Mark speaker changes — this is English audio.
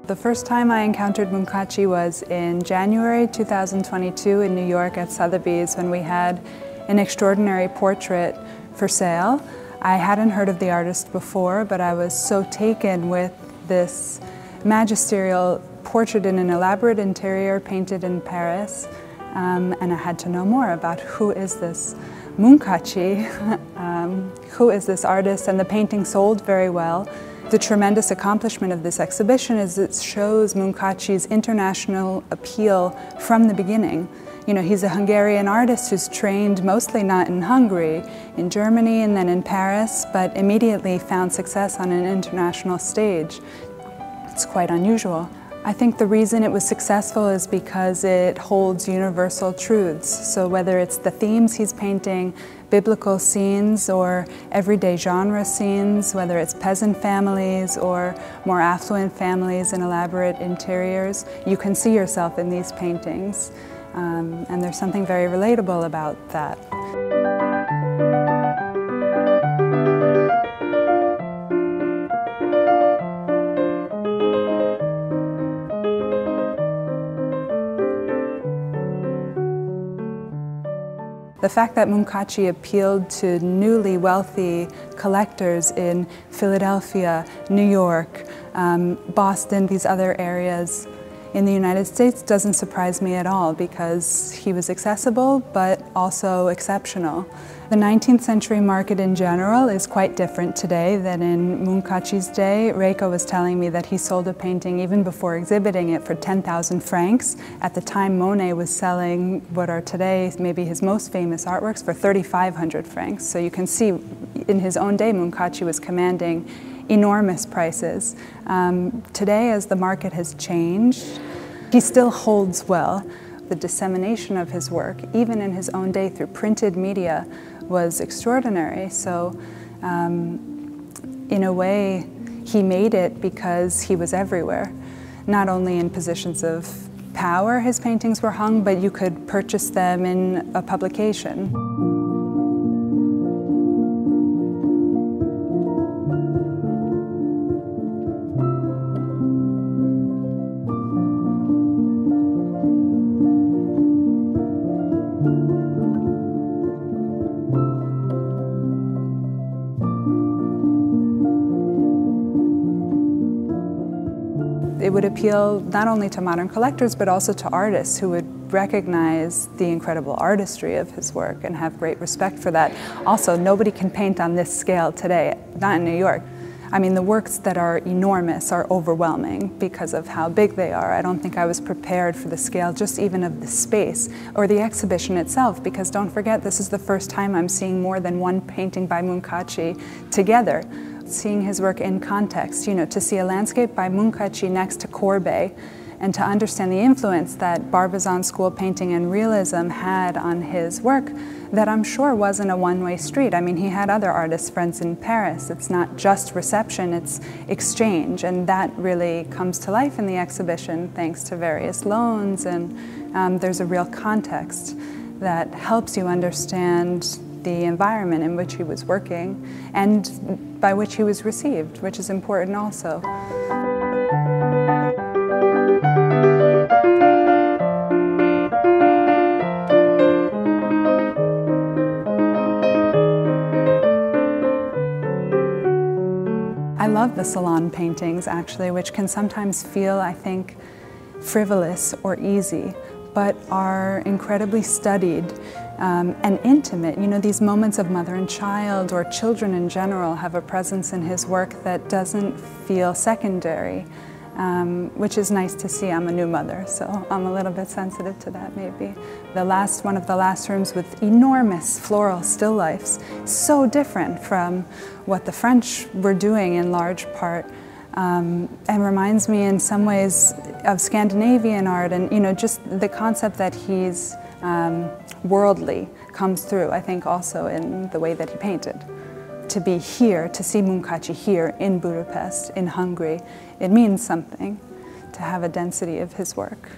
Speaker 1: The first time I encountered Munkácsy was in January 2022 in New York at Sotheby's when we had an extraordinary portrait for sale. I hadn't heard of the artist before, but I was so taken with this magisterial portrait in an elaborate interior painted in Paris, and I had to know more about who is this Munkácsy, who is this artist, and the painting sold very well. The tremendous accomplishment of this exhibition is it shows Munkácsy's international appeal from the beginning. You know, he's a Hungarian artist who's trained mostly not in Hungary, in Germany and then in Paris, but immediately found success on an international stage. It's quite unusual. I think the reason it was successful is because it holds universal truths. So whether it's the themes he's painting, biblical scenes or everyday genre scenes, whether it's peasant families or more affluent families in elaborate interiors, you can see yourself in these paintings. And there's something very relatable about that. The fact that Munkácsy appealed to newly wealthy collectors in Philadelphia, New York, Boston, these other areas in the United States doesn't surprise me at all because he was accessible but also exceptional. The 19th century market in general is quite different today than in Munkácsy's day. Réka was telling me that he sold a painting even before exhibiting it for 10,000 francs. At the time, Monet was selling what are today maybe his most famous artworks for 3,500 francs. So you can see in his own day, Munkácsy was commanding enormous prices. Today, as the market has changed, he still holds well. The dissemination of his work, even in his own day through printed media, was extraordinary. So in a way, he made it because he was everywhere. Not only in positions of power his paintings were hung, but you could purchase them in a publication. It would appeal not only to modern collectors, but also to artists who would recognize the incredible artistry of his work and have great respect for that. Also, nobody can paint on this scale today, not in New York. I mean, the works that are enormous are overwhelming because of how big they are. I don't think I was prepared for the scale, just even of the space or the exhibition itself, because don't forget, this is the first time I'm seeing more than one painting by Munkácsy together. Seeing his work in context, you know, to see a landscape by Munkácsy next to Courbet and to understand the influence that Barbizon school painting and realism had on his work that I'm sure wasn't a one-way street. I mean, he had other artist friends in Paris. It's not just reception, it's exchange, and that really comes to life in the exhibition thanks to various loans, and there's a real context that helps you understand the environment in which he was working and by which he was received, which is important also. I love the salon paintings, actually, which can sometimes feel, I think, frivolous or easy, but are incredibly studied and intimate. You know, these moments of mother and child or children in general have a presence in his work that doesn't feel secondary, which is nice to see. I'm a new mother, so I'm a little bit sensitive to that maybe. One of the last rooms with enormous floral still lifes, so different from what the French were doing in large part. And reminds me in some ways of Scandinavian art, and you know, just the concept that he's worldly comes through, I think, also in the way that he painted. To be here, to see Munkácsy here in Budapest, in Hungary, it means something to have a density of his work.